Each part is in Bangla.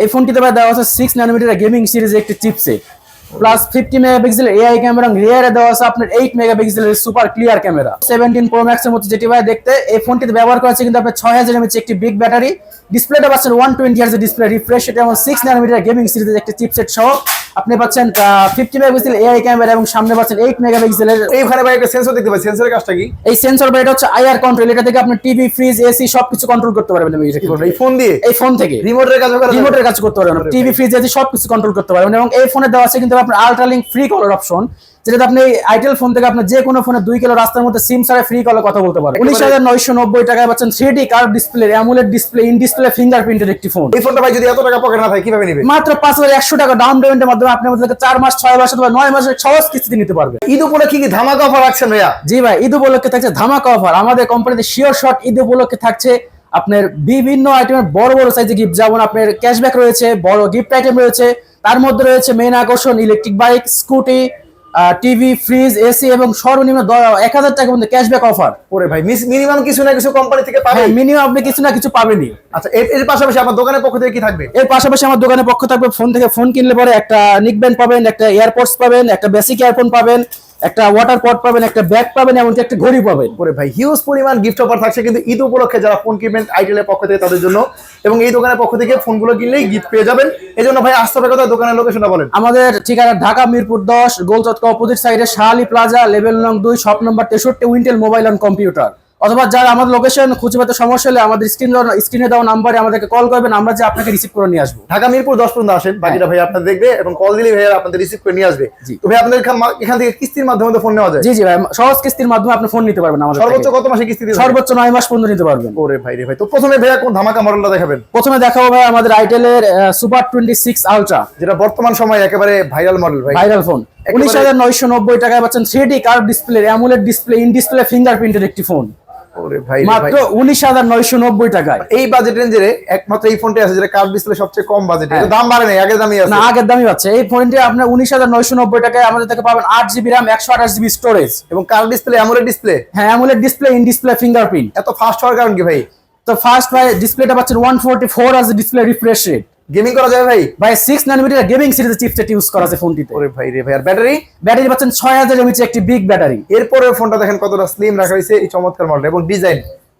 এই ফোনটিতে ভাই দেওয়া আছে 6 ন্যানোমিটার গেমিং সিরিজের একটি chipset plus 50 megapixel AI camera এবং রিয়ারে দেওয়া আছে আপনার 8 মেগাপিক্সেলের super clear camera 17 pro max এর মতো যেটি ভাই দেখতে এই ফোনটিতে ব্যবহার করা আছে কিন্তু আপনার 6000 mAh একটি বিগ ব্যাটারি ডিসপ্লেটা পাচ্ছেন 120 Hz ডিসপ্লে রিফ্রেশ রেট এবং 6 ন্যানোমিটার গেমিং সিরিজের একটি চিপসেট সহ আপনি পাচ্ছেন 50 মেগাপিক্সেল এআই ক্যামেরা এবং সামনে পাচ্ছেন 8 মেগাপিক্সেলের এইখানে ভাই একটা সেন্সর দেখতে পাই, সেন্সরের কাজটা কি? এই সেন্সর ভাই এটা হচ্ছে আইআর কন্ট্রোল, এটা থেকে আপনি টিভি ফ্রিজ এসি সবকিছু কন্ট্রোল করতে পারবেন এই ফোন দিয়ে, এই ফোন থেকে রিমোটের কাজ করতে পারবেন, টিভি ফ্রিজ এসি সবকিছু কন্ট্রোল করতে পারবেন এবং এই ফোনে দেওয়া আছে কিন্তু আপনার আলট্রা লিংক ফ্রি কলার অপশন, যেটা আপনি আইটেল ফোন থেকে আপনি যে কোনো ফোনে 2 কিলো রাস্তার মধ্যে সিম ছাড়া ফ্রি কলে কথা বলতে পারবেন। 19,990 টাকায় পাচ্ছেন 3D curve display AMOLED display in display ফিঙ্গারপ্রিন্টের একটি ফোন। এই ফোনটা ভাই যদি এত টাকা পকেটে না থাকে কিভাবে নেবে? মাত্র 5,100 টাকা ডাউন পেমেন্টের মাধ্যমে আপনি আমাদের থেকে 4 মাস 6 মাস অথবা 9 মাসের সহজ কিস্তিতে নিতে পারবেন। ঈদ উপলক্ষে কি ধামাকা অফার রাখছেন ভাইয়া? জি ভাই, ঈদ উপলক্ষে থাকছে ধামাকা অফার। আমাদের কোম্পানিতে শিওর শট ঈদ উপলক্ষে থাকছে আপনার বিভিন্ন আইটেমের বড় বড় সাইজের গিফট, যেমন আপনার ক্যাশব্যাক রয়েছে, বড় গিফট আইটেম রয়েছে, তার মধ্যে রয়েছে মেইন আকর্ষণ electric bike, scooty, TV fridge AC এবং সর্বনিম্ন 1000 টাকা পর্যন্ত ক্যাশব্যাক অফার। ওরে ভাই মিনিমাম কিছু না কিছু কোম্পানি থেকে পাবেন। মিনিমাম আপনি কিছু না কিছু পাবেনই। আচ্ছা, এর পাশাপাশি আমার দোকানের পক্ষ থেকে কি থাকবে? এর পাশাপাশি আমার দোকানের পক্ষ থাকবে ফোন থেকে ফোন কিনলে পরে একটা নিকব্যান্ড পাবেন, একটা এয়ারপডস পাবেন, একটা বেসিক ইয়ারফোন পাবেন, একটা ওয়াটার পট পাবেন, একটা ব্যাগ পাবেন, এমনকি একটা ঘড়ি পাবেন। ওরে ভাই হিউজ পরিমাণ গিফট অফার থাকছে কিন্তু ঈদ উপলক্ষে যারা ফোন কিনবেন আইটেলের পক্ষ থেকে তাদের জন্য, এবং এই দোকানের পক্ষ থেকে ফোনগুলো কিনলেই গিফট পেয়ে যাবেন। এই জন্য ভাই আসতে হবে কোথায়, দোকানের লোকেশনটা বলেন। আমাদের ঠিকানা ঢাকা মিরপুর 10 গোলচত্বর অপোজিট সাইডে শাহালি প্লাজা লেভেল নং 2 shop number 63 Wintel mobile and computer, অথবা যারা আমাদের লোকেশন খুঁজে পেতে সমস্যা হলে আমাদের স্ক্রিনে দেওয়া নাম্বারে আমাদেরকে কল করবেন, আমরা যে আপনাকে রিসিভ করে নিয়ে আসবো। ঢাকা মিরপুর 10 পর্যন্ত আসেন, বাকিটা ভাই আপনারা দেখবে এবং কল দিলে ভাই আপনাদের রিসিভ করে নিয়ে আসবে। তো ভাই আপনাদের এখান থেকে কিস্তির মাধ্যমে তো ফোন নেওয়া যায়? জি জি ভাই, সহজ কিস্তির মাধ্যমে আপনি ফোন নিতে পারবেন আমাদের থেকে। সর্বোচ্চ কত মাসে কিস্তি দিতে? সর্বোচ্চ 9 মাস পর্যন্ত নিতে পারবেন। ওরে ভাই রে ভাই, তো প্রথমে ভাইয়া কোন ধামাকা মডেলটা দেখাবেন? প্রথমে দেখাবো ভাই আমাদের আইটেলের সুপার 26 আলট্রা, যেটা বর্তমান সময়ে একেবারে ভাইরাল মডেল ভাই, ভাইরাল ফোন। 19,990 টাকায় পাচ্ছেন 3D curve display AMOLED display in display ফিঙ্গারপ্রিন্টের একটি ফোন। ওরে ভাই মাত্র 19,990 টাকায়। এই বাজেট রেঞ্জে একমাত্র এই ফোনটি আছে যেটা কার্ভ ডিসপ্লে সবচেয়ে কম বাজেটে। এর দাম বাড়ে নাই, আগের দামই আছে। না, আগের দামই আছে। এই ফোনটি আপনার 19,990 টাকায় আমাদের থেকে পাবেন 8GB RAM 128GB স্টোরেজ এবং কার্ভ ডিসপ্লে অ্যামোলেড ডিসপ্লে। হ্যাঁ, AMOLED display in display fingerprint. এত ফাস্ট হওয়ার কারণ কি ভাই? তো ফার্স্ট ভাই ডিসপ্লেটা পাচ্ছেন 144 Hz display refresh rate. Gaming করা যায় ভাই? ভাই 6 ন্যানোমিটার গেমিং সিরিজের চিপসেট ইউজ করা আছে ফোনটিতে। ওরে ভাই রে ভাই, আর ব্যাটারি পাচ্ছেন 6000 mAh একটি বিগ ব্যাটারি। এরপরে ফোনটা দেখেন কতটা স্লিম রাখা হয়েছে, এই চমৎকার মডেল এবং ডিজাইন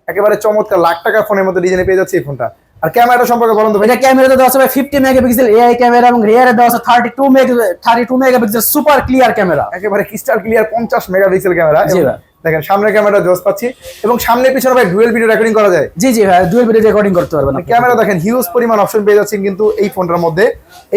একেবারে চমৎকার, লাখ টাকা ফোনের মতো ডিজাইনে পেয়ে যাচ্ছে এই ফোনটা। আর ক্যামেরাটা সম্পর্কে বলুন তো ভাই। এটা ক্যামেরাতে দেওয়া আছে 50 মেগাপিক্সেল এআই ক্যামেরা এবং রিয়ারে দেওয়া আছে 32 মেগাপিক্সেল সুপার ক্লিয়ার ক্যামেরা, একেবারে ক্রিস্টাল ক্লিয়ার 50 মেগাপিক্সেল ক্যামেরা। জি ভাই, দেখেন সামনের ক্যামেরা জোস পাচ্ছি এবং সামনে পিছনে ভাই ডুয়াল ভিডিও রেকর্ডিং করা যায়। জি জি ভাই, ডুয়াল ভিডিও রেকর্ডিং করতে পারবেন। ক্যামেরা দেখেন হিউজ পরিমাণ অপশন পেয়ে যাচ্ছেন কিন্তু এই ফোনটার মধ্যে।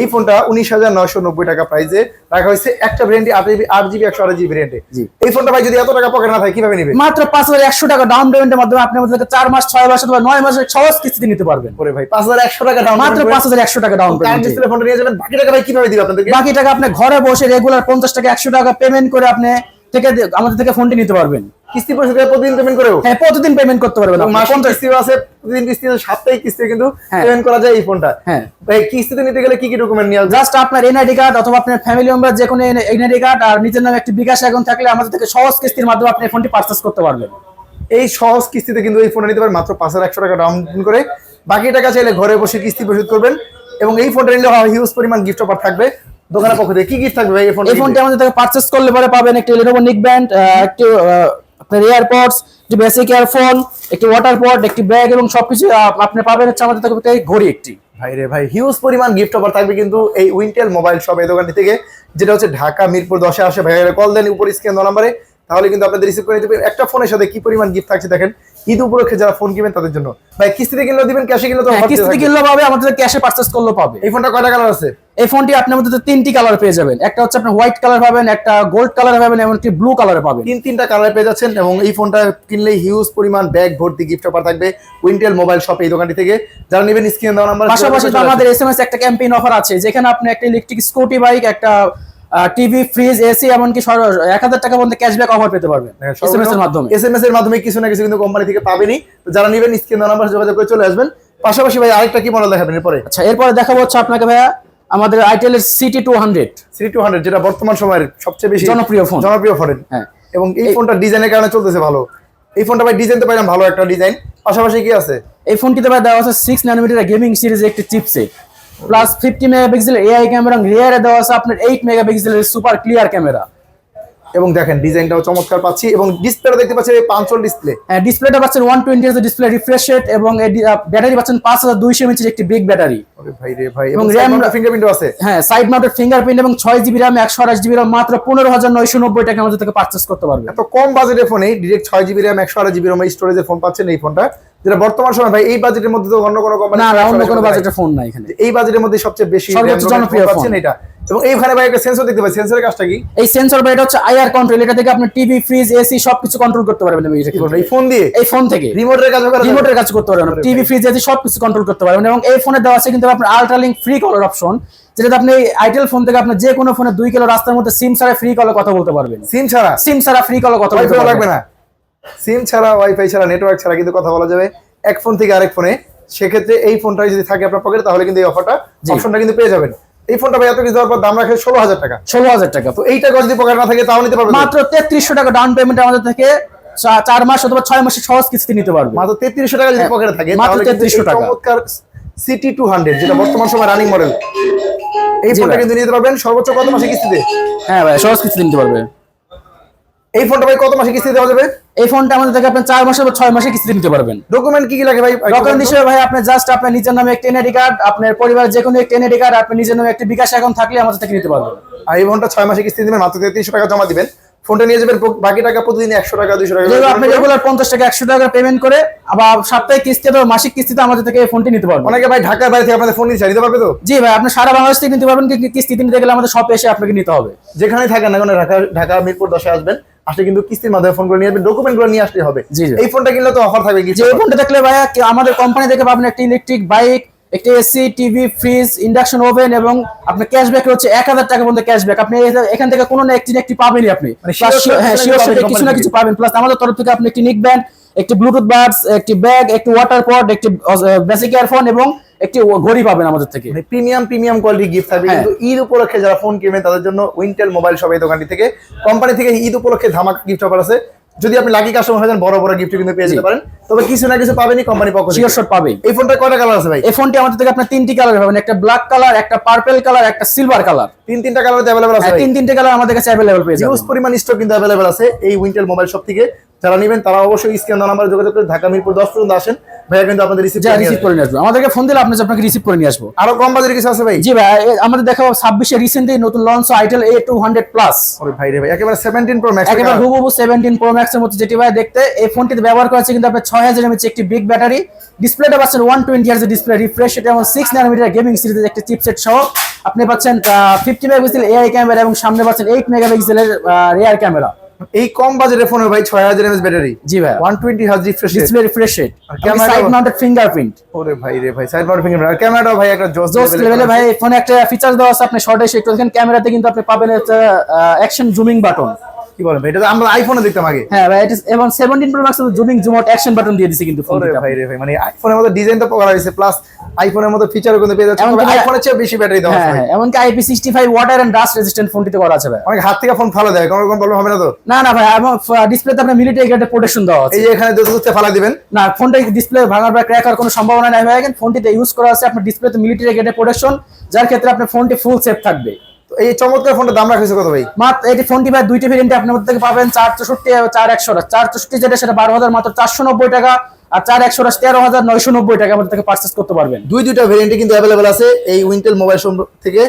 এই ফোনটা 19,990 টাকা প্রাইসে রাখা হয়েছে, একটা ভ্যারিয়েন্টে 8GB 128GB ভ্যারিয়েন্টে। এই ফোনটা ভাই যদি এত টাকা পকেটে না থাকে কিভাবে নেবে? মাত্র 5,100 টাকা ডাউন পেমেন্টের মাধ্যমে আপনি আমাদের থেকে 4 মাস 6 মাস অথবা 9 মাসের সহজ কিস্তিতে নিতে পারবেন। ওরে ভাই 5,100 টাকা ডাউন, মাত্র 5,100 টাকা ডাউন পেমেন্ট। ডিসপ্লে ফোনটা নিয়ে যাবেন, বাকি টাকা ভাই কিভাবে দিবেন আপনাদেরকে? বাকি টাকা আপনি ঘরে বসে রেগুলার 50 টাকা 100 টাকা পেমেন্ট করে আপনি থেকে আমাদের থেকে ফোনটি নিতে পারবেন। কিস্তি পরিশোধ প্রতিদিন পেমেন্ট করেও? হ্যাঁ, প্রতিদিন পেমেন্ট করতে পারবেন। মাসিক কিস্তি আছে, প্রতিদিন কিস্তি আছে, সাপ্তাহিক কিস্তি কিন্তু পেমেন্ট করা যায় এই ফোনটা। হ্যাঁ ভাই, কিস্তিতে নিতে গেলে কি কি ডকুমেন্ট নিয়ে আসবে? জাস্ট আপনার এনআইডি কার্ড অথবা আপনার ফ্যামিলি মেম্বার যে কোনো এনআইডি কার্ড আর নিজের নামে একটি বিকাশ অ্যাকাউন্ট থাকলে আমাদের থেকে সহজ কিস্তির মাধ্যমে আপনি ফোনটি পারচেজ করতে পারবেন। এই সহজ কিস্তিতে কিন্তু এই ফোনটা নিতে পারেন মাত্র 5,100 টাকা ডাউন করে, বাকি টাকা চাইলে ঘরে বসে কিস্তি পরিশোধ করবেন। এবং এই ফোনটা নিলে হিউজ পরিমাণ গিফট অফার থাকবে দোকানের পক্ষ থেকে। কি গিফট থাকবে ভাই এই ফোনটি আমাদের থেকে পারচেজ করলে পরে পাবেন একটি Lenovo নিকব্যান্ড, একটি আপনার এয়ারপডস, একটি বেসিক ইয়ারফোন, একটি ওয়াটার পট, একটি ব্যাগ এবং সবকিছু আপনি পাবেন হচ্ছে আমাদের থেকে ঘড়ি একটি। ভাই রে ভাই, হিউজ পরিমাণ গিফট অফার থাকবে কিন্তু এই উইন্টেল মোবাইল শপ এই দোকানটি থেকে, যেটা হচ্ছে ঢাকা মিরপুর 10-এ আসে। ভাই কল দেন উপর স্ক্রিন নম্বরে, তাহলে কিন্তু আপনাদের রিসিভ করে নিতে পারবেন। একটা ফোনের সাথে কি পরিমাণ গিফট থাকছে দেখেন ঈদ উপলক্ষে যারা ফোন কিনবেন তাদের জন্য। ভাই কিস্তিতে কিনলেও দিবেন, ক্যাশে কিনলেও তো কিস্তিতে কিনলেও পাবে, আমাদের ক্যাশে পারচেজ করলেও পাবে। এই ফোনটা কয়টা কালার আছে? এই ফোনটি আপনার মধ্যে 3টি কালার পেয়ে যাবেন। একটা হচ্ছে আপনি হোয়াইট কালার পাবেন, একটা গোল্ড কালার পাবেন এবং একটি ব্লু কালার পাবেন। তিনটা কালার পেয়ে যাচ্ছেন এবং এই ফোনটা কিনলে হিউজ পরিমাণ ব্যাগ ভর্তি গিফট অফার থাকবে উইন্টেল মোবাইল শপ এই দোকানটি থেকে। যারা নেবেন স্ক্রিনে দেওয়া নাম্বার। পাশাপাশি আমাদের এসএমএস একটা ক্যাম্পেইন অফার আছে, যেখানে আপনি একটা ইলেকট্রিক স্কুটি বাইক, একটা টিভি ফ্রিজ এসি এমনকি 1000 টাকা পর্যন্ত ক্যাশব্যাক অফার পেতে পারবেন এসএমএস এর মাধ্যমে। এসএমএস এর মাধ্যমে কিছু না কিছু কিন্তু কোম্পানি থেকে পাবেনই। তো যারা নেবেন স্ক্রিনে দেওয়া নাম্বারে যোগাযোগ করে চলে আসবেন। পাশাপাশি ভাই আরেকটা কি মডেল দেখাবেন এরপরে? আচ্ছা, এরপরে দেখাবো হচ্ছে আপনাকে ভাইয়া আমাদের আইটেলের CT200, যেটা বর্তমান সময়ের সবচেয়ে বেশি জনপ্রিয় ফোন। হ্যাঁ, এবং এই ফোনটা ডিজাইনের কারণে চলতেছে ভালো। এই ফোনটা ভাই ডিজাইন তো পাইলাম ভালো একটা ডিজাইন, পাশাপাশি কি আছে? এই ফোনটিতে ভাই দেওয়া আছে 6 ন্যানোমিটার গেমিং সিরিজের একটি chipset plus 50 megapixel AI camera এবং রিয়ারে দেওয়া আছে আপনার 8 মেগাপিক্সেলের সুপার ক্লিয়ার ক্যামেরা। এবং দেখেন ডিজাইনটাও চমৎকার পাচ্ছি এবং ডিসপ্লেটা দেখতে পাচ্ছি পাঁচল ডিসপ্লে। হ্যাঁ, ডিসপ্লেটা পাচ্ছেন 120 এর ডিসপ্লে রিফ্রেশ রেট এবং ব্যাটারি পাচ্ছেন 5200 mAh এর একটি বিগ ব্যাটারি। আরে ভাই রে ভাই, এবং RAM ফিঙ্গারপ্রিন্টও আছে। হ্যাঁ, সাইড মাউন্টেড ফিঙ্গারপ্রিন্ট এবং 6GB RAM 128GB RAM মাত্র 15990 টাকা আমাদের থেকে পারচেজ করতে পারবেন। এত কম বাজেটের ফোনে direct 6GB RAM 128GB RAM স্টোরেজের ফোন পাচ্ছেন এই ফোনটা, যেটা বর্তমান সময় ভাই এই বাজেটের মধ্যে তো অন্য কোনো কোম্পানি না, অন্য কোনো বাজেটের ফোন নাই এখানে। এই বাজেটের মধ্যে সবচেয়ে বেশি সর্বোচ্চ জনপ্রিয় ফোন পাচ্ছেন এটা। এবং এইখানে ভাই একটা সেন্সর দেখতে পাই, সেন্সরের কাজটা কি? এই সেন্সর ভাই এটা হচ্ছে আইআর কন্ট্রোল, এটা থেকে আপনি টিভি, ফ্রিজ, এসি সবকিছু কন্ট্রোল করতে পারবেন এই ফোন দিয়ে, এই ফোন থেকে রিমোটের কাজ করে, রিমোটের কাজ করতে পারবেন, টিভি, ফ্রিজ, এসি সবকিছু কন্ট্রোল করতে পারবেন। এবং এই ফোনে দেওয়া আছে কিন্তু আপনার আল্ট্রালিংক ফ্রি কলার অপশন, যেটাতে আপনি আইটেল ফোন থেকে আপনি যে কোনো ফোনে 2 কিলো রাস্তার মধ্যে সিম ছাড়া ফ্রি কলে কথা বলতে পারবেন। সিম ছাড়া ফ্রি কলে কথা বলতে পারবেন, লাগবে না সিম ছাড়া, ওয়াইফাই ছাড়া, নেটওয়ার্ক ছাড়া কিন্তু কথা বলা যাবে এক ফোন থেকে আরেক ফোনে। সেক্ষেত্রে এই ফোনটা যদি থাকে আপনার পকেটে তাহলে কিন্তু এই অপশনটা কিন্তু পেয়ে যাবেন। এই ফোনটা ভাই এত কিছু দেওয়ার পর দাম রাখে 16000 টাকা। 16000 টাকা। তো এইটা যদি পকেটে না থাকে তাও নিতে পারবেন মাত্র 3300 টাকা ডাউন পেমেন্ট আমাদের থেকে 4 মাস অথবা 6 মাসের সহজ কিস্তি নিতে পারবেন। মাত্র 3300 টাকা যদি পকেটে থাকে মাত্র 3300 টাকা। চমৎকার সিটি 200 যেটা বর্তমান সময় রানিং মডেল, এই ফোনটা কিন্তু নিতে পারবেন সর্বোচ্চ কত মাসে কিস্তিতে? হ্যাঁ ভাই, সহজ কিস্তি নিতে পারবে। এই ফোনটা ভাই কত মাসে কিস্তি দেওয়া যাবে? এই ফোনটা আমাদের থেকে আপনি 4 মাসে বা 6 মাসে কিস্তি নিতে পারবেন। ডকুমেন্ট কি কি লাগে ভাই? ডকুমেন্ট হিসেবে ভাই আপনি জাস্ট আপনার নিজের নামে একটা এনআইডি কার্ড, আপনার পরিবারের যে কোনো একটা এনআইডি কার্ড, আপনি নিজের নামে একটা বিকাশ অ্যাকাউন্ট থাকলে আমাদের থেকে নিতে পারবেন। আর এই ফোনটা 6 মাসে কিস্তি দিবেন, মাত্র 3300 টাকা জমা দিবেন, ফোনটা নিয়ে যাবেন, বাকি টাকা প্রতিদিন 100 টাকা 200 টাকা যেহেতু আপনি রেগুলার 50 টাকা 100 টাকা পেমেন্ট করে আবার সাপ্তাহিক কিস্তি বা মাসিক কিস্তিতে আমাদের থেকে এই ফোনটি নিতে পারবেন। অনেকে ভাই ঢাকার বাইরে থেকে আপনাদের ফোন নিতে পারবে তো? জি ভাই, আপনি সারা বাংলাদেশ থেকে নিতে পারবেন, কিন্তু কিস্তিতে নিতে গেলে আমাদের শপে এসে আপনাকে নিতে হবে। যেখানেই থাকেন না কেন ঢাকা মিরপুর 10 আসবেন, আসলে কিন্তু কিস্তির মাধ্যমে ফোন করে নিয়ে আসবেন, ডকুমেন্টগুলো নিয়ে আসতে হবে। এই ফোনটা কিনলে তো অফার থাকবে কি? যে এই ফোনটা দেখলে ভাই আমাদের কোম্পানি থেকে পাবেন একটা ইলেকট্রিক বাইক, একটা AC, TV, fridge, induction oven এবং আপনার ক্যাশব্যাক হচ্ছে 1000 টাকা পর্যন্ত ক্যাশব্যাক। আপনি এখান থেকে কোনো না একটি পাবেনই আপনি, কিছু না কিছু পাবেন। প্লাস আমাদের তরফ থেকে আপনি একটি নিক ব্যান্ড, একটি ব্লুটুথ বাডস, একটি ব্যাগ, একটি ওয়াটার পড, একটি বেসিক ইয়ারফোন এবং একটি ঘড়ি পাবেন আমাদের থেকে। প্রিমিয়াম কোয়ালিটি গিফট থাকবে। কিন্তু ঈদ উপলক্ষে যারা ফোন কিনবেন তাদের জন্য উইন্টেল মোবাইল শপ এই দোকানটি থেকে, কোম্পানি থেকে ঈদ উপলক্ষে ধামাকা গিফট অফার আছে। যদি আপনি লাকি কাস্টমার হয়ে যান বড় বড় গিফট কিন্তু পেয়ে যেতে পারেন, তবে কিছু না কিছু পাবেনই কোম্পানি পক্ষ থেকে, শিওর শট পাবে। এই ফোনটা কয়টা কালার আছে ভাই? এই ফোনটি আমাদের থেকে আপনার 3টি কালার পাবেন, একটা ব্ল্যাক কালার, একটা পার্পল কালার, একটা সিলভার কালার। তিনটা কালার अवेलेबल আছে। তিনটে কালার আমাদের কাছে अवेलेबल পেয়ে যাবেন। হিউজ পরিমাণ স্টক কিন্তু अवेलेबल আছে এই উইন্টেল মোবাইল শপ থেকে। যারা নেবেন তারা অবশ্যই স্ক্রিন নাম্বারে যোগাযোগ করে ঢাকা মিরপুর 10 পর্যন্ত আসেন, ভাইয়া কিন্তু আপনাদের রিসিভ করে নিয়ে আসবো। আমাদেরকে ফোন দিলে আপনাকে রিসিভ করে নিয়ে আসবো। আরো কম বাজেটের কিছু আছে ভাই? জি ভাই, আমাদের দেখাও 26 এ রিসেন্টলি নতুন লঞ্চ আইটেল A200 প্লাস। আরে ভাই রে ভাই, একেবারে 17 প্রো ম্যাক্স, একেবারে হুবহু 17 প্রো ম্যাক্স এর মতো যেটি ভাই দেখতে। এই ফোনটিতে ব্যবহার করা আছে কিন্তু আপনার 6000 mAh একটি বিগ ব্যাটারি, ডিসপ্লেটা পাচ্ছেন 120 Hz ডিসপ্লে রিফ্রেশ রেট এবং 6 ন্যানোমিটার গেমিং সিরিজের একটি চিপসেট সহ আপনি পাচ্ছেন 50 মেগাপিক্সেল এআই ক্যামেরা এবং সামনে পাচ্ছেন 8 মেগাপিক্সেলের রিয়ার ক্যামেরা। এই কম বাজেটের ফোনে ভাই 6000 mAh ব্যাটারি। জি ভাই, 120 Hz display refresh rate, camera side mounted fingerprint. ওরে ভাই রে ভাই, সাইড মাউন্টেড ফিঙ্গারপ্রিন্ট, ক্যামেরাটা ভাই একটা জোস লেভেলে ভাই। ফোনে একটা ফিচার দেওয়া আছে, আপনি শর্টে একটু দেখেন, ক্যামেরাতে কিন্তু আপনি পাবেন একটা অ্যাকশন জুমিং বাটন। কি বলেন ভাই, এটা তো আমরা আইফোনে দেখতাম আগে। হ্যাঁ ভাই, এবং 17 pro max zooming zoom out action button দিয়ে দিয়েছে কিন্তু ফোনটা। ওরে ভাই রে ভাই, মানে আইফোনের মতো ডিজাইনটা করা হয়েছে, প্লাস আইফোনের মতো ফিচারও কিন্তু পেয়ে যাচ্ছে, তবে আইফোনের চেয়ে বেশি ব্যাটারি দেওয়া আছে। হ্যাঁ, এমনকি IP65 water and dust resistant ফোনটিতে করা আছে ভাই। অনেক হাত থেকে ফোন ফালা দেয়, কোনো রকম প্রবলেম হবে না তো? না ভাই, এবং ডিসপ্লেতে আপনি মিলিটারি গ্রেডের প্রোটেকশন দেওয়া আছে। এই যে এখানে দুটো ফালা দিবেন না, ফোনটা ডিসপ্লে ভাঙার বা ক্র্যাক হওয়ার কোনো সম্ভাবনা নাই ভাই। ফোনটিতে ইউজ করা আছে আপনার ডিসপ্লেতে মিলিটারি গ্রেডের প্রোটেকশন, যার ক্ষেত্রে আপনার ফোনটি ফুল সেফ থাকবে। তো এই চমৎকার ফোনটার দাম রাখা হয়েছে কত ভাই? মাত্র এই ফোনটি ভাই দুইটি ভেরিয়েন্টে আপনার মধ্যে থেকে পাবেন, 464 আর 4100। 464 যেটা সেটা 12000 মাত্র 490 টাকা, আর 4100 13990 টাকা আমাদের থেকে পারচেজ করতে পারবেন। দুইটা ভেরিয়েন্টে কিন্তু अवेलेबल আছে এই উইন্টেল মোবাইল শপ থেকে।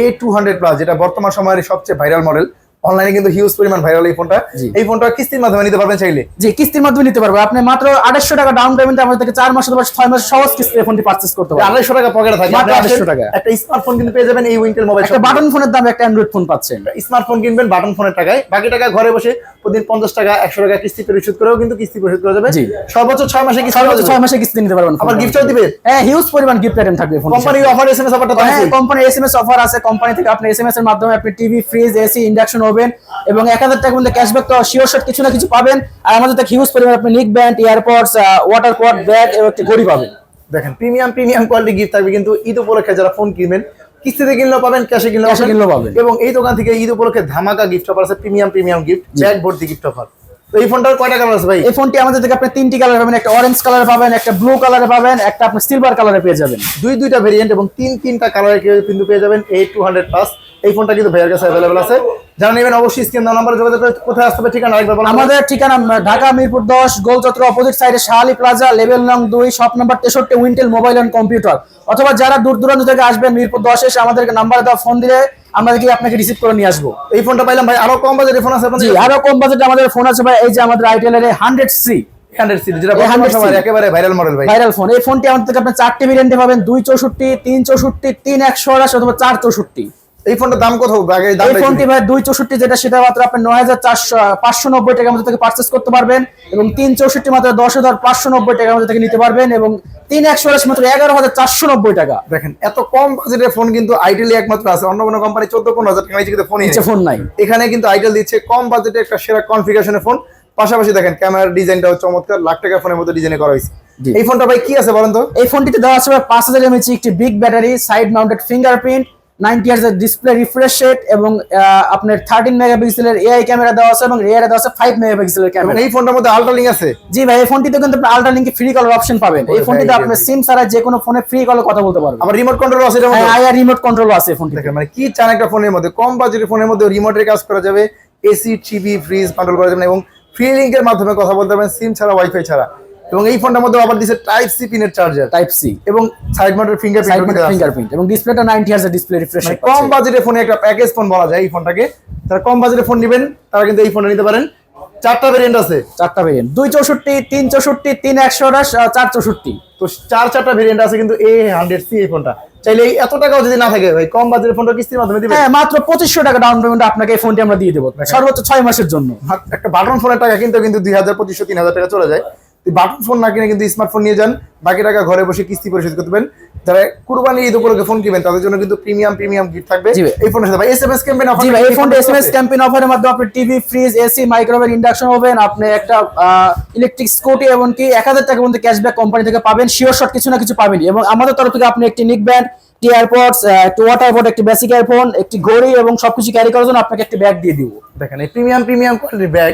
A200 প্লাস, যেটা বর্তমান সময়ের সবচেয়ে ভাইরাল মডেল, অনলাইনে কিন্তু হিউজ পরিমাণ ভাইরাল এই ফোনটা। এই ফোনটা কিস্তির মাধ্যমে নিতে পারবেন চাইলে। জি, কিস্তির মাধ্যমে নিতে পারবেন। আপনি মাত্র 2800 টাকা ডাউন পেমেন্টে আমাদের থেকে 4 মাস অথবা 6 মাস সহজ কিস্তিতে ফোনটি পারচেজ করতে পারবেন। 2800 টাকা পকেটে থাকে, মাত্র 2800 টাকা একটা স্মার্টফোন কিন্তু পেয়ে যাবেন এই উইন্টেল মোবাইল শপ। একটা বাটন ফোনের দামে একটা অ্যান্ড্রয়েড ফোন পাচ্ছেন। স্মার্টফোন কিনবেন বাটন ফোনের টাকায়, বাকি টাকা ঘরে বসে প্রতিদিন 50 টাকা 100 টাকা কিস্তি পরিশোধ করেও কিন্তু কিস্তি পরিশোধ করা যাবে। সর্বোচ্চ 6 মাসে কিস্তি, সর্বোচ্চ 6 মাসে কিস্তি নিতে পারবেন। আবার গিফটও দিবে। হ্যাঁ, হিউজ পরিমাণ গিফট আইটেম থাকবে ফোনে। কোম্পানি অফার এসএমএস অফারটা তো আছে। হ্যাঁ, কোম্পানির এসএমএস অফার আছে। কোম্পানি থেকে আপনি এসএমএস এর মাধ্যমে আপনি TV, fridge, AC, induction oven এবং 1000 টাকা পর্যন্ত ক্যাশব্যাক তো শিওর শট কিছু না কিছু পাবেন। আর আমাদের থেকে হিউজ পরিমাণ আপনি নিক ব্যান্ড, এয়ারপডস, ওয়াটার পড, ব্যাগ এবং একটি ঘড়ি পাবেন। দেখেন প্রিমিয়াম কোয়ালিটি গিফট থাকবে কিন্তু ঈদ উপলক্ষে যারা ফোন কিনবেন, কিস্তিতে কিনলেও পাবেন, ক্যাশে কিনলেও পাবেন। এবং এই দোকান থেকে ঈদ উপলক্ষে ধামাকা গিফট অফার আছে, প্রিমিয়াম গিফট, ব্যাগ ভর্তি গিফট অফার। তো এই ফোনটার কয়টা কালার আছে ভাই? এই ফোনটি আমাদের থেকে আপনি তিনটি কালার পাবেন, একটা অরেঞ্জ কালারে পাবেন, একটা ব্লু কালারে পাবেন, একটা আপনি সিলভার কালারে পেয়ে যাবেন। দুইটা ভেরিয়েন্ট এবং তিনটা কালারে কিন্তু পেয়ে যাবেন। A200 প্লাস এই ফোনটা কিন্তু ভাইয়ের কাছে অ্যাভেলেবল আছে। যারা নেবেন অবশ্যই স্ক্রিন দেওয়া নাম্বারে যোগাযোগ করে। কোথায় আসতে হবে ঠিকানা আরেকবার বলুন। আমাদের ঠিকানা ঢাকা মিরপুর 10 গোলচত্র অপোজিট সাইডে শাহালি প্লাজা, লেভেল নং 2, shop number 63, Wintel mobile and computer. অথবা যারা দূর দূরান্ত থেকে আসবেন মিরপুর 10 এসে আমাদেরকে নাম্বারে দেওয়া ফোন দিলে আমরা কি আপনাকে রিসিভ করে নিয়ে আসবো। এই ফোনটা পাইলাম ভাই, আরো কম বাজেটের ফোন আছে আপনাদের? জি, আরো কম বাজেটে আমাদের ফোন আছে ভাই। এই যে আমাদের আইটেলের 100C 100 সিরিজ, যেটা বর্তমান সময়ের একেবারে ভাইরাল মডেল ভাই। Viral phone. এই ফোনটি আমাদের থেকে আপনি 4টি ভেরিয়েন্টে পাবেন, 264, 364, 3128 অথবা 464। এই ফোনটার দাম কত আগে? এই ফোনটি ভাই 264 যেটা, সেটা মাত্র আপনি 9,590 টাকার মধ্যে থেকে পারচেজ করতে পারবেন, এবং 364 মাত্র 10,590 টাকার মধ্যে থেকে নিতে পারবেন, এবং 3128 মাত্র 11,490 টাকা। দেখেন এত কম বাজেটের ফোন কিন্তু আইটেলই একমাত্র আছে। অন্য কোনো কোম্পানি 14-15 হাজার টাকা নিচে কিন্তু ফোন নাই। এখানে কিন্তু আইটেল দিচ্ছে কম বাজেটে একটা সেরা কনফিগারেশনের ফোন। পাশাপাশি দেখেন ক্যামেরার ডিজাইনটাও চমৎকার, লাখ টাকা ফোনের মধ্যে ডিজাইন করা হয়েছে। এই ফোনটা ভাই কি আছে বলেন তো? এই ফোনটিতে দেওয়া আছে 5000 mAh একটি big battery, side mounted fingerprint, 90 Hz এর ডিসপ্লে রিফ্রেশ রেট, এবং আপনার 13 মেগাপিক্সেলের এআই ক্যামেরা দেওয়া আছে, এবং রিয়ারে দেওয়া আছে 5 মেগাপিক্সেলের ক্যামেরা। এই ফোনটার মধ্যে আল্ট্রা লিঙ্ক আছে? জি ভাই, এই ফোনটিতে কিন্তু আপনি আল্ট্রা লিঙ্কে ফ্রি কলার অপশন পাবেন। এই ফোনটিতে আপনি সিম ছাড়া যে কোনো ফোনে ফ্রি কলে কথা বলতে পারবেন। আবার রিমোট কন্ট্রোল আছে? হ্যাঁ, আইআর রিমোট কন্ট্রোল আছে ফোনটিতে। দেখেন মানে কি চান একটা ফোনের মধ্যে, কম বাজেটের ফোনের মধ্যে রিমোটের কাজ করা যাবে, এসি, টিভি, ফ্রিজ কন্ট্রোল করা যাবে, এবং ফ্রি লিঙ্কের মাধ্যমে কথা বলতে পারবেন সিম ছাড়া, ওয়াইফাই ছাড়া। এবং এই ফোনটার মধ্যে আবার দিচ্ছে টাইপ সি পিনের চার্জার, টাইপ সি, এবং সাইড মাউন্টেড ফিঙ্গারপ্রিন্ট, এবং ডিসপ্লেটা 90 Hz এর ডিসপ্লে রিফ্রেশ রেট। কম বাজেটের ফোনে একটা প্যাকেজ ফোন বলা যায় এই ফোনটাকে। যারা কম বাজেটের ফোন নেবেন তারা কিন্তু এই ফোনটা নিতে পারেন। 4টা ভেরিয়েন্ট আছে। 4টা ভেরিয়েন্ট, 264, 364, 3128, 464। তো 4টা ভেরিয়েন্ট আছে কিন্তু A100C এই ফোনটা। চাইলে এই এত টাকাও যদি না থাকে ভাই, কম বাজেটের ফোনটা কিস্তির মাধ্যমে দিবেন। হ্যাঁ, মাত্র 2500 টাকা ডাউন পেমেন্ট আপনাকে এই ফোনটি আমরা দিয়ে দেবো, সর্বোচ্চ 6 মাসের জন্য। একটা বাটন ফোনের টাকা কিন্তু 2000, 2500, 3000 টাকা চলে যায়। বাটন ফোন না কিনে কিন্তু স্মার্টফোন নিয়ে যান, বাকি টাকা ঘরে বসে কিস্তি পরিশোধ করতে পারেন। যারা কুরবানি ঈদ উপলক্ষে ফোন কিনবেন তাদের জন্য কিন্তু প্রিমিয়াম গিফট থাকবে এই ফোনের সাথে। ভাই এসএমএস ক্যাম্পেইন অফার? জি ভাই, এই ফোনটা এসএমএস ক্যাম্পেইন অফারের মাধ্যমে আপনি TV, fridge, AC, microwave, induction oven, আপনি একটা ইলেকট্রিক স্কুটি, এমনকি 1000 টাকা পর্যন্ত ক্যাশব্যাক কোম্পানি থেকে পাবেন। শিওর শট কিছু না কিছু পাবেন, এবং আমাদের তরফ থেকে আপনি একটি নিক ব্যান্ড, একটি এয়ারপডস, একটি ওয়াটার বট, একটি বেসিক এয়ারফোন, একটি ঘড়ি, এবং সবকিছু ক্যারি করার জন্য আপনাকে একটি ব্যাগ দিয়ে দিব। দেখেন এই প্রিমিয়াম কোয়ালিটির ব্যাগ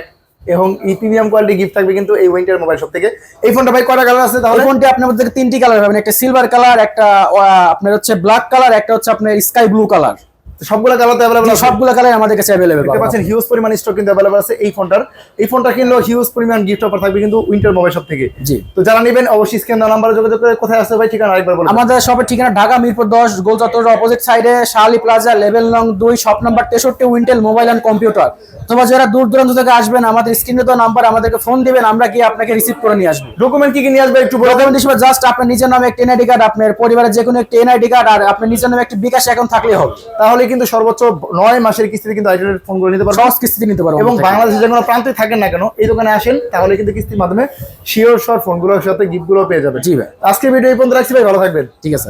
এবং এই প্রিমিয়াম কোয়ালিটি গিফট থাকবে কিন্তু এই উইন্টার মোবাইল শপ থেকে। এই ফোনটা ভাই কয়টা কালার আছে তাহলে? এই ফোনটি আপনার মধ্যে 3টি কালার পাবেন, একটা সিলভার কালার, একটা আপনার হচ্ছে ব্ল্যাক কালার, একটা হচ্ছে আপনার স্কাই ব্লু কালার। সবগুলো কালার তো अवेलेबल আছে? সবগুলো কালার আমাদের কাছে अवेलेबल দেখতে পাচ্ছেন হিউজ পরিমাণ স্টক কিন্তু अवेलेबल আছে এই ফোনটার। এই ফোনটা কিনলেও হিউজ পরিমাণ গিফট অফার থাকবে কিন্তু উইন্টার মোবাইল শপ থেকে। জি, তো যারা নেবেন অবশ্যই স্ক্রিন দেওয়া নাম্বারে যোগাযোগ করে। কোথায় আসতে ভাই ঠিকানা আরেকবার বলুন। আমাদের শপের ঠিকানা ঢাকা মিরপুর 10 গোলচত্বর অপোজিট সাইডে শাহালি প্লাজা, লেভেল নং 2, shop number 63, Wintel mobile and computer. অথবা যারা দূর দূরান্ত থেকে আসবেন আমাদের স্ক্রিনে দেওয়া নাম্বার আমাদেরকে ফোন দিবেন, আমরা গিয়ে আপনাকে রিসিভ করে নিয়ে আসবো। ডকুমেন্ট কি নিয়ে আসবে একটু বলুন। ডকুমেন্ট হিসেবে জাস্ট আপনার নিজের নামে একটা এনআইডি কার্ড, আপনার পরিবারের যে কোনো একটা এনআইডি কার্ড, আর আপনার নিজের নামে একটা বিকাশ অ্যাকাউন্ট থাকলেই হবে। তাহলে কিন্তু সর্বোচ্চ 9 মাসের কিস্তিতে কিন্তু আইটেলের ফোনগুলো নিতে পারবেন। 10 কিস্তিতে নিতে পারবেন, এবং বাংলাদেশের যে কোনো প্রান্তে থাকেন না কেন এই দোকানে আসেন, তাহলে কিন্তু কিস্তির মাধ্যমে শিওর ফোনগুলোর সাথে গিফটগুলো পেয়ে যাবেন। জি ভাই, আজকে ভিডিও এই পর্যন্ত রাখছি ভাই, ভালো থাকবেন। ঠিক আছে।